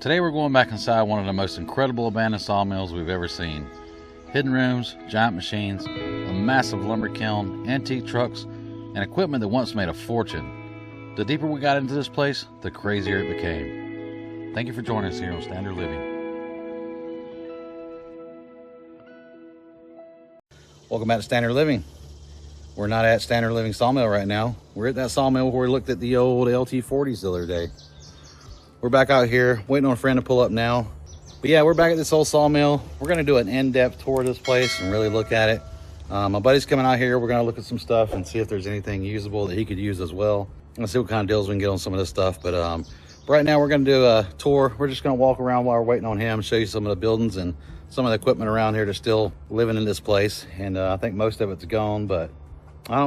Today we're going back inside one of the most incredible abandoned sawmills we've ever seen. Hidden rooms, giant machines, a massive lumber kiln, antique trucks, and equipment that once made a fortune. The deeper we got into this place, the crazier it became. Thank you for joining us here on Standard Living. Welcome back to Standard Living. We're not at Standard Living Sawmill right now. We're at that sawmill where we looked at the old LT40s the other day. We're back out here waiting on a friend to pull up now. But yeah, we're back at this old sawmill. We're gonna do an in-depth tour of this place and really look at it. My buddy's coming out here. We're gonna look at some stuff and see if there's anything usable that he could use as well. Let's see what kind of deals we can get on some of this stuff. But right now we're gonna do a tour. We're just gonna walk around while we're waiting on him, show you some of the buildings and some of the equipment around here that's still living in this place. And I think most of it's gone, but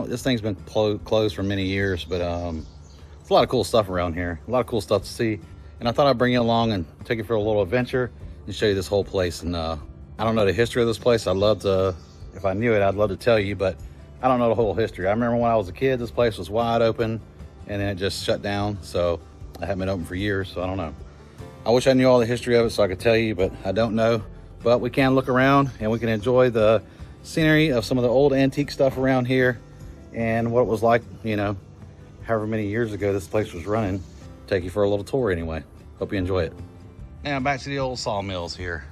this thing's been closed for many years, but it's a lot of cool stuff around here. A lot of cool stuff to see. And I thought I'd bring you along and take you for a little adventure and show you this whole place. And I don't know the history of this place. I'd love to, if I knew it, I'd love to tell you, but I don't know the whole history. I remember when I was a kid, this place was wide open and then it just shut down. So I haven't been open for years, so I don't know. I wish I knew all the history of it so I could tell you, but I don't know. But we can look around and we can enjoy the scenery of some of the old antique stuff around here and what it was like, you know, however many years ago this place was running. Take you for a little tour anyway. Hope you enjoy it. And back to the old sawmills here.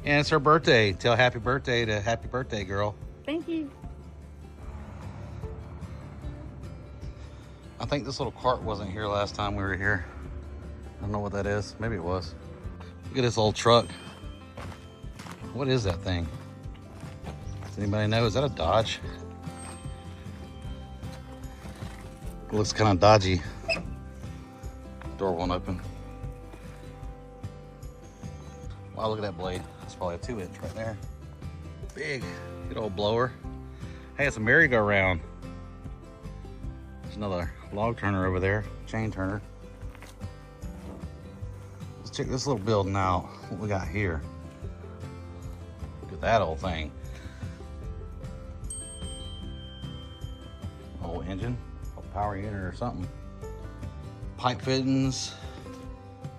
And it's her birthday. Tell happy birthday to happy birthday, girl. Thank you. I think this little cart wasn't here last time we were here. I don't know what that is. Maybe it was. Look at this old truck. What is that thing? Does anybody know? Is that a Dodge? It looks kind of dodgy. Door won't open. Wow, look at that blade. It's probably a 2-inch right there. Big, good old blower. Hey, it's a merry-go-round. There's another log turner over there, chain turner. Let's check this little building out, what we got here. Look at that old thing. Old engine, a power unit or something. Pipe fittings,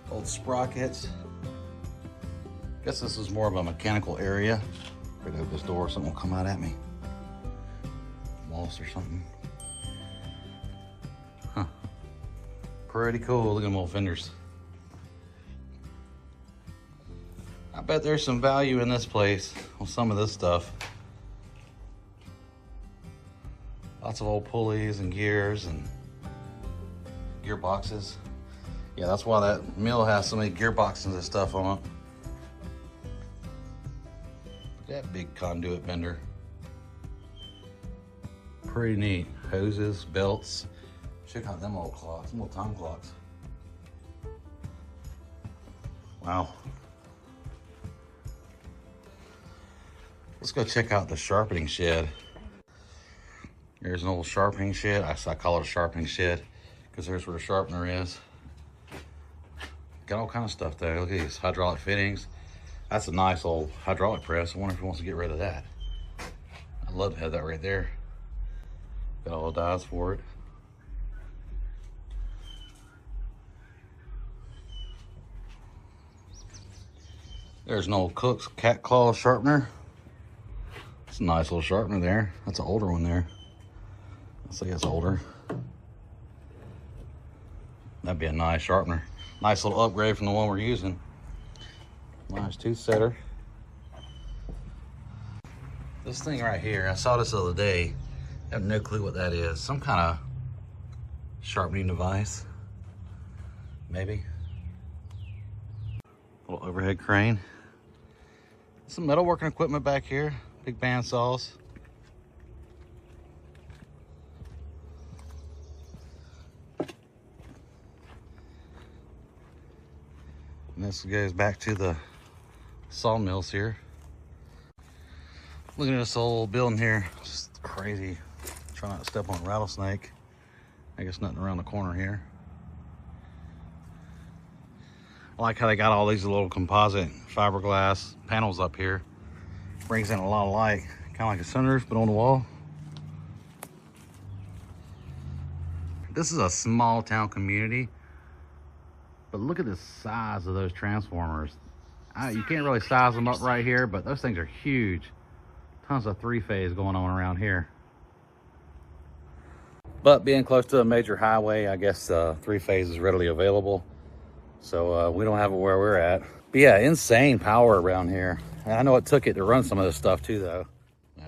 old sprockets. Guess this is more of a mechanical area. Right over this door, something will come out at me. Moss or something. Huh. Pretty cool. Look at them old fenders. I bet there's some value in this place on some of this stuff. Lots of old pulleys and gears and gearboxes. Yeah, that's why that mill has so many gearboxes and stuff on it. Look at that big conduit bender. Pretty neat. Hoses, belts. Check out them old clocks, them old time clocks. Wow. Let's go check out the sharpening shed. There's an old sharpening shed. I call it a sharpening shed because there's where the sharpener is. Got all kind of stuff there. Look at these hydraulic fittings. That's a nice old hydraulic press. I wonder if he wants to get rid of that. I'd love to have that right there. Got all the dies for it. There's an old Cook's cat claw sharpener. It's a nice little sharpener there. That's an older one there. I'll say it's older. That'd be a nice sharpener. Nice little upgrade from the one we're using. Nice tooth setter. This thing right here, I saw this the other day. I have no clue what that is. Some kind of sharpening device. Maybe. Little overhead crane. Some metalworking equipment back here. Big bandsaws. And this goes back to the sawmills here. Looking at this old building here, just crazy. Try not to step on a rattlesnake. I guess nothing around the corner here. I like how they got all these little composite fiberglass panels up here. Brings in a lot of light, kind of like a sunroof, but on the wall. This is a small town community. But look at the size of those transformers. You can't really size them up right here, but those things are huge. Tons of three-phase going on around here. But being close to a major highway, I guess three-phase is readily available. So we don't have it where we're at. But yeah, insane power around here. And I know it took it to run some of this stuff too, though.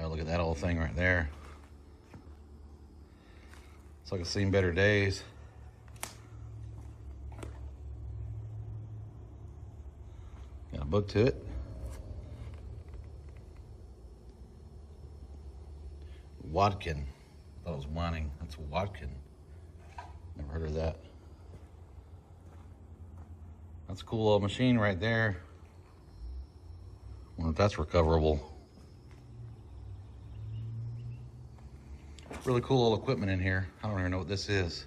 Oh, look at that old thing right there. It's like it's seen better days. Got a book to it. Wadkin. I thought it was whining. That's Wadkin. Never heard of that. That's a cool little machine right there. Wonder if that's recoverable. Really cool little equipment in here. I don't even know what this is.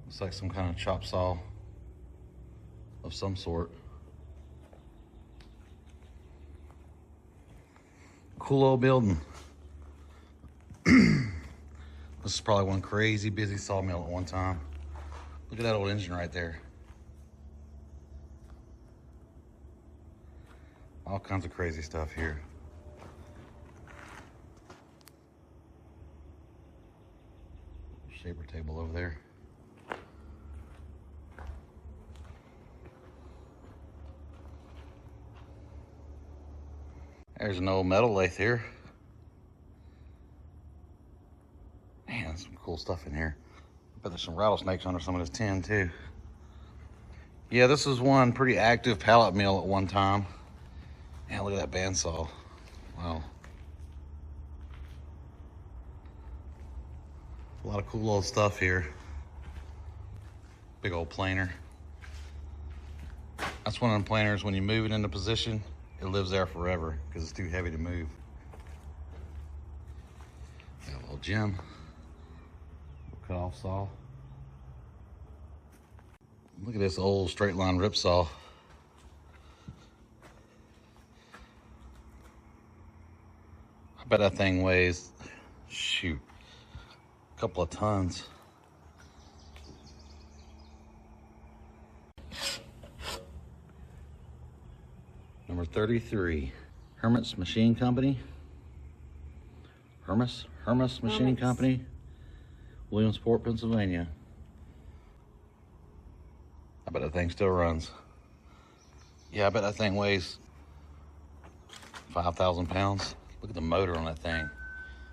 Looks like some kind of chop saw of some sort. Cool old building. This is probably one crazy busy sawmill at one time. Look at that old engine right there. All kinds of crazy stuff here. Shaper table over there. There's an old metal lathe here. Man, there's some cool stuff in here. I bet there's some rattlesnakes under some of this tin too. Yeah, this is one pretty active pallet mill at one time. Man, look at that bandsaw. Wow. A lot of cool old stuff here. Big old planer. That's one of them planers, when you move it into position, it lives there forever because it's too heavy to move. Got a little gem. Cut off saw. Look at this old straight line rip saw. I bet that thing weighs, shoot, a couple of tons. Number 33, Hermit's Machine Company. Hermes Machine Company, Williamsport, Pennsylvania. I bet that thing still runs. Yeah, I bet that thing weighs 5,000 pounds. Look at the motor on that thing.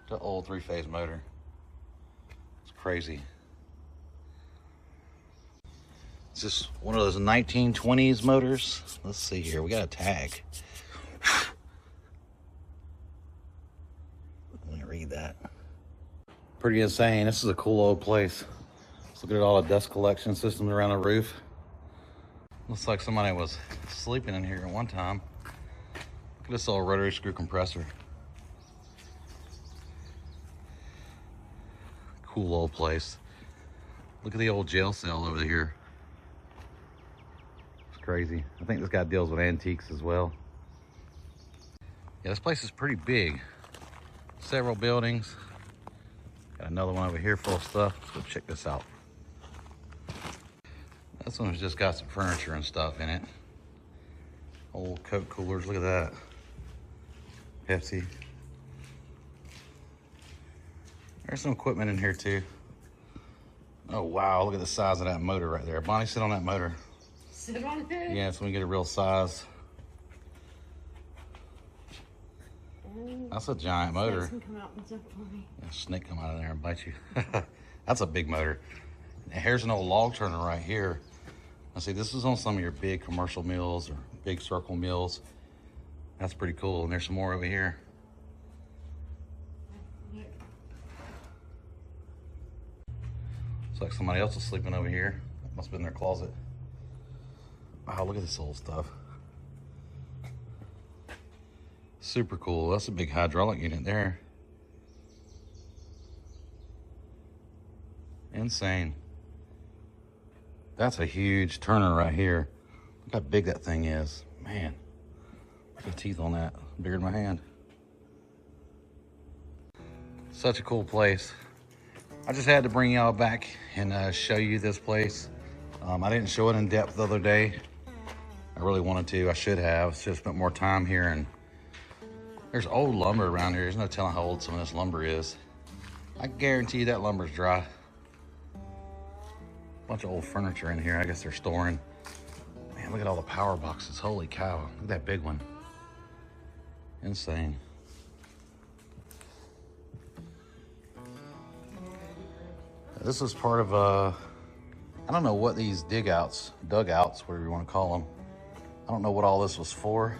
The old three-phase motor. It's crazy. It's just one of those 1920s motors. Let's see here. We got a tag. Let me read that. Pretty insane. This is a cool old place. Let's look at all the dust collection systems around the roof. Looks like somebody was sleeping in here at one time. Look at this old rotary screw compressor. Cool old place. Look at the old jail cell over here. It's crazy. I think this guy deals with antiques as well. Yeah, this place is pretty big. Several buildings. Got another one over here full of stuff. Let's go check this out. This one's just got some furniture and stuff in it. Old Coke coolers, look at that. Pepsi. There's some equipment in here too. Oh wow, look at the size of that motor right there. Bonnie, sit on that motor. Sit on it? Yeah, so we get a real size. That's a giant motor. Snakes can come out and jump for me. A snake come out of there and bite you. That's a big motor. And here's an old log turner right here. I see this is on some of your big commercial mills or big circle mills. That's pretty cool. And there's some more over here. Looks like somebody else is sleeping over here. Must have been in their closet. Wow, look at this old stuff. Super cool. That's a big hydraulic unit there. Insane. That's a huge turner right here. Look how big that thing is. Man, look at the teeth on that. Bigger than my hand. Such a cool place. I just had to bring y'all back and show you this place. I didn't show it in depth the other day. I really wanted to. I should have. Should have spent more time here. And there's old lumber around here. There's no telling how old some of this lumber is. I guarantee you that lumber's dry. Bunch of old furniture in here. I guess they're storing. Man, look at all the power boxes. Holy cow. Look at that big one. Insane. This was part of I don't know what these dugouts, whatever you want to call them. I don't know what all this was for.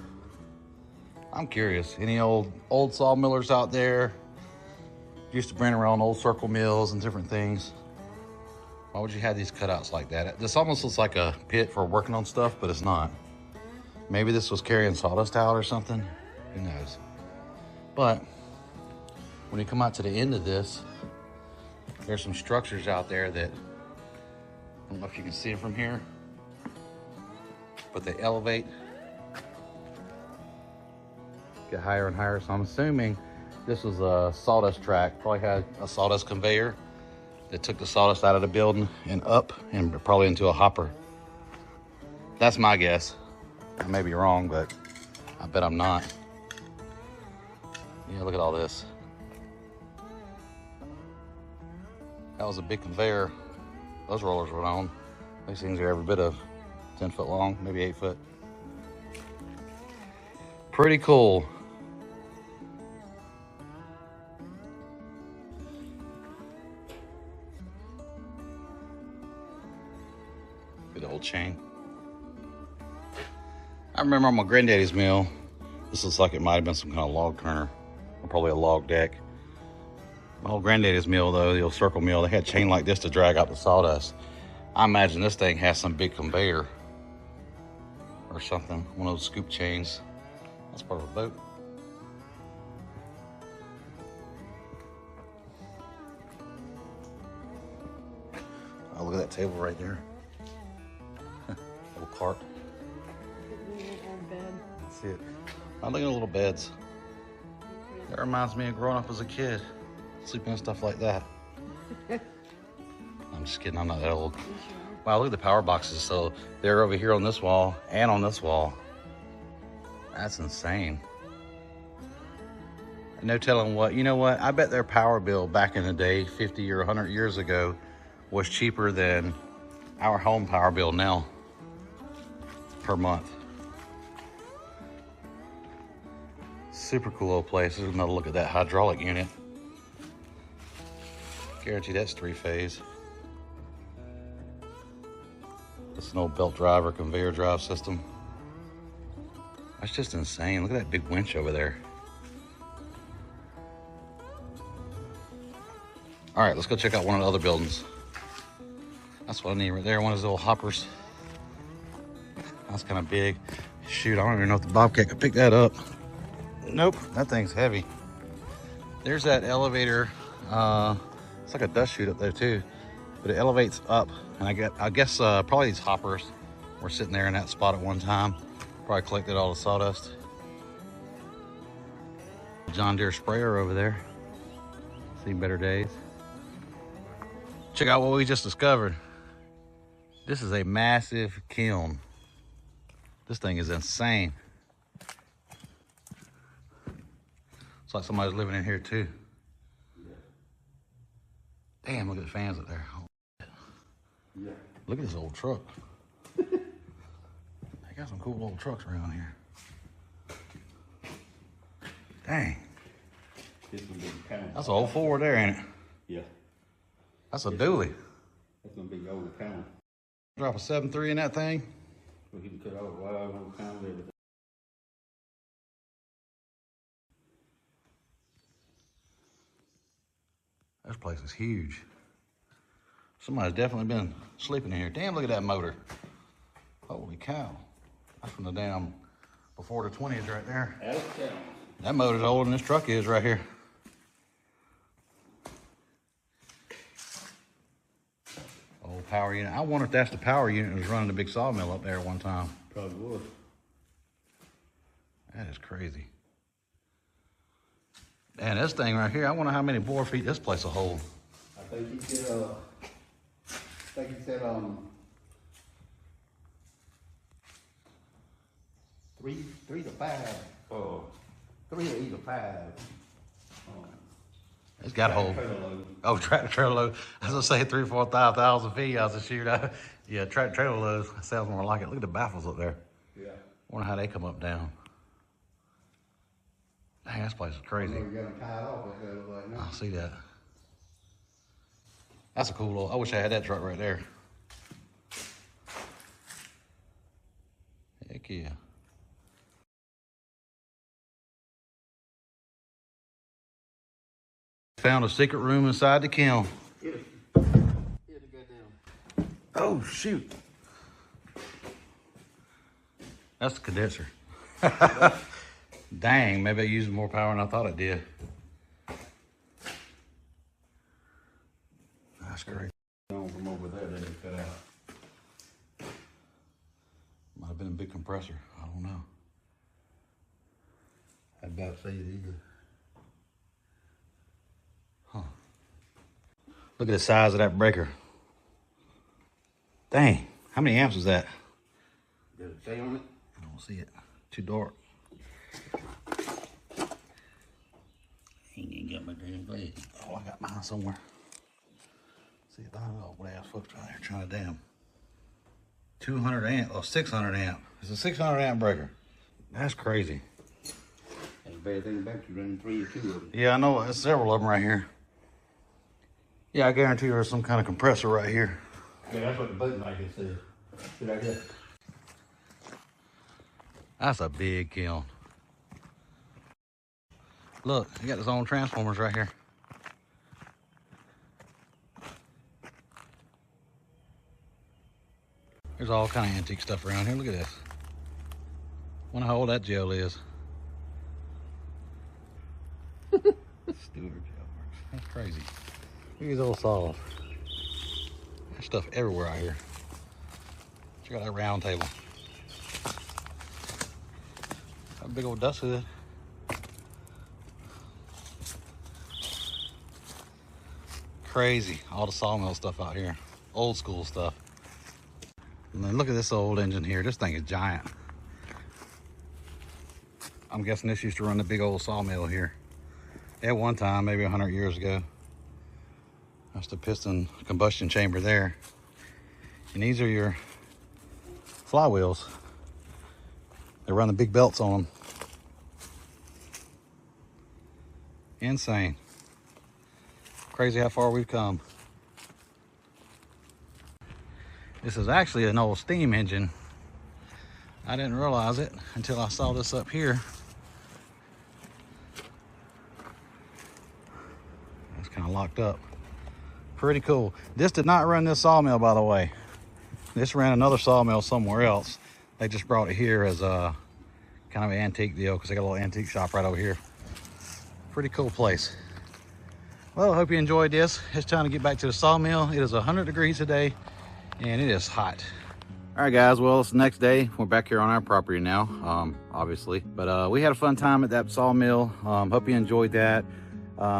I'm curious. Any old sawmillers out there? Used to bring around old circle mills and different things. Why would you have these cutouts like that? This almost looks like a pit for working on stuff, but it's not. Maybe this was carrying sawdust out or something. Who knows? But when you come out to the end of this, there's some structures out there that, I don't know if you can see them from here, but they elevate, get higher and higher. So I'm assuming this was a sawdust track. Probably had a sawdust conveyor that took the sawdust out of the building and up and probably into a hopper. That's my guess. I may be wrong, but I bet I'm not. Yeah, look at all this. That was a big conveyor those rollers were on. These things are every bit of 10 foot long, maybe 8 foot. Pretty cool. Good old chain. I remember on my granddaddy's mill, this looks like it might have been some kind of log turner, or probably a log deck. My old granddaddy's mill though, the old circle mill, they had chain like this to drag out the sawdust. I imagine this thing has some big conveyor or something, one of those scoop chains. That's part of a boat. Oh, look at that table right there. Little cart. That's it. I'm looking at little beds. That reminds me of growing up as a kid, sleeping on stuff like that. I'm just kidding, I'm not that old. Wow, look at the power boxes. So they're over here on this wall and on this wall. That's insane. No telling what, you know what? I bet their power bill back in the day, 50 or 100 years ago, was cheaper than our home power bill now per month. Super cool old place. There's another look at that hydraulic unit. Guarantee that's 3-phase. It's an old belt drive or conveyor drive system. That's just insane. Look at that big winch over there. All right, let's go check out one of the other buildings. That's what I need right there, one of those little hoppers. That's kind of big. Shoot, I don't even know if the Bobcat could pick that up. Nope, that thing's heavy. There's that elevator. It's like a dust chute up there too, but it elevates up. And I guess probably these hoppers were sitting there in that spot at one time. Probably collected all the sawdust. John Deere sprayer over there. Seen better days. Check out what we just discovered. This is a massive kiln. This thing is insane. It's like somebody's living in here too. Damn, look at the fans up there. Oh, yeah. Look at this old truck. They got some cool old trucks around here. Dang. That's an old Ford there, ain't it? Yeah. That's a dually. That's gonna be old pound. Drop a 7.3 in that thing. Well, he can cut out wide old pound everything. This place is huge. Somebody's definitely been sleeping in here. Damn, look at that motor. Holy cow. That's from the damn before the 20s right there. That motor's older than this truck is right here. Old power unit. I wonder if that's the power unit that was running the big sawmill up there at one time. Probably was. That is crazy. And this thing right here, I wonder how many bore feet this place will hold. I think he said Three to five. Oh, 3 to either 5. It's got a hole. Oh, tractor trailer load. I was gonna say 3,000 or 4,000 feet. I was a shoot. Yeah, tractor trailer loads sounds more like it. Look at the baffles up there. Yeah. Wonder how they come up down. Dang, this place is crazy. You got them tied off up there like now. I see that. That's a cool little. I wish I had that truck right there. Heck yeah. Found a secret room inside the kiln. Oh, shoot. That's the condenser. Dang, maybe I used more power than I thought it did. That's great. From over there, they just cut out. Might have been a big compressor. I don't know. I about to say it either. Huh. Look at the size of that breaker. Dang, how many amps is that? Does it say on it? I don't see it. Too dark. Ain't gonna get my damn blade. Oh, I got mine somewhere. See if I know what ass folks out there trying to damn. 200 amp, oh, 600 amp. It's a 600 amp breaker. That's crazy. That's the bad thing about you running 3 or 2 of them. Yeah, I know. There's several of them right here. Yeah, I guarantee there's some kind of compressor right here. Yeah, that's what the button maker said. See right there? That's a big kiln. Look, he got his own transformers right here. There's all kind of antique stuff around here. Look at this. Wonder how old that gel is. Stewart gel works. That's crazy. Look at these old saws. There's stuff everywhere out here. Check out that round table. How big old dust hood. Crazy. All the sawmill stuff out here. Old school stuff. And then look at this old engine here. This thing is giant. I'm guessing this used to run the big old sawmill here. At one time, maybe 100 years ago. That's the piston combustion chamber there. And these are your flywheels. They run the big belts on them. Insane. Crazy how far we've come. This is actually an old steam engine. I didn't realize it until I saw this up here. It's kind of locked up. Pretty cool. This did not run this sawmill, by the way. This ran another sawmill somewhere else. They just brought it here as a kind of an antique deal because they got a little antique shop right over here. Pretty cool place. Well, I hope you enjoyed this. It's time to get back to the sawmill. It is 100 degrees today and it is hot. All right, guys, well, it's the next day. We're back here on our property now, obviously. But we had a fun time at that sawmill. Hope you enjoyed that.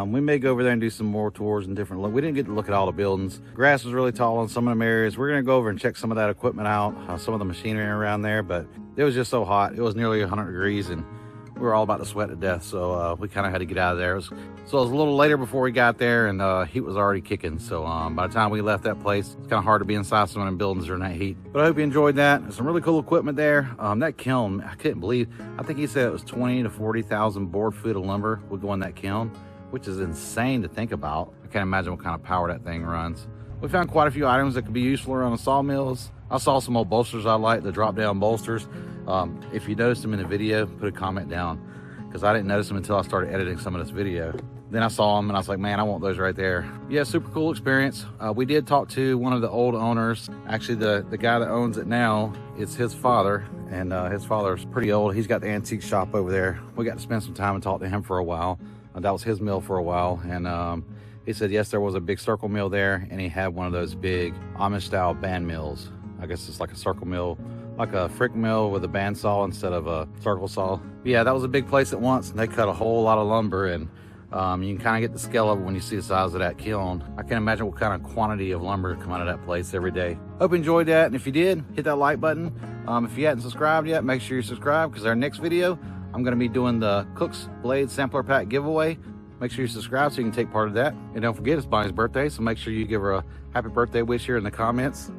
We may go over there and do some more tours and different look. We didn't get to look at all the buildings. Grass was really tall in some of them areas. We're gonna go over and check some of that equipment out, some of the machinery around there, but it was just so hot. It was nearly 100 degrees and we were all about to sweat to death. So we kind of had to get out of there. So it was a little later before we got there and heat was already kicking. So by the time we left that place, it's kind of hard to be inside some of them buildings during that heat. But I hope you enjoyed that. There's some really cool equipment there. That kiln, I couldn't believe, I think he said it was 20 to 40,000 board foot of lumber would go in that kiln, which is insane to think about. I can't imagine what kind of power that thing runs. We found quite a few items that could be useful around the sawmills. I saw some old bolsters I like, the drop down bolsters. If you noticed them in the video, put a comment down, because I didn't notice them until I started editing some of this video. Then I saw them and I was like, man, I want those right there. Yeah, super cool experience. We did talk to one of the old owners. Actually, the guy that owns it now, it's his father, and his father's pretty old. He's got the antique shop over there. We got to spend some time and talk to him for a while. That was his mill for a while, and he said yes, there was a big circle mill there, and he had one of those big Amish style band mills. I guess it's like a circle mill, like a frick mill with a bandsaw instead of a circle saw. Yeah, that was a big place at once, and they cut a whole lot of lumber, and you can kind of get the scale of it when you see the size of that kiln. I can't imagine what kind of quantity of lumber come out of that place every day. Hope you enjoyed that, and if you did, hit that like button. If you hadn't subscribed yet, make sure you subscribe, because our next video, I'm going to be doing the Cook's Blade Sampler Pack giveaway. Make sure you subscribe so you can take part of that. And don't forget, it's Bonnie's birthday, so make sure you give her a happy birthday wish here in the comments.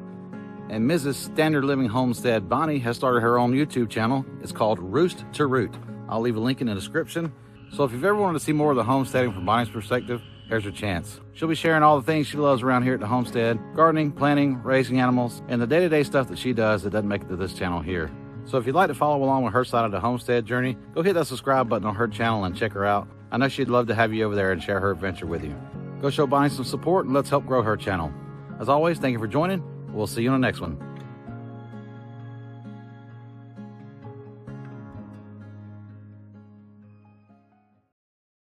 And Mrs. Standard Living Homestead Bonnie has started her own YouTube channel. It's called Roost to Root. I'll leave a link in the description. So if you've ever wanted to see more of the homesteading from Bonnie's perspective, here's your chance. She'll be sharing all the things she loves around here at the homestead: gardening, planting, raising animals, and the day-to-day stuff that she does that doesn't make it to this channel here. So if you'd like to follow along with her side of the homestead journey, go hit that subscribe button on her channel and check her out. I know she'd love to have you over there and share her adventure with you. Go show Bonnie some support and let's help grow her channel. As always, thank you for joining. We'll see you on the next one.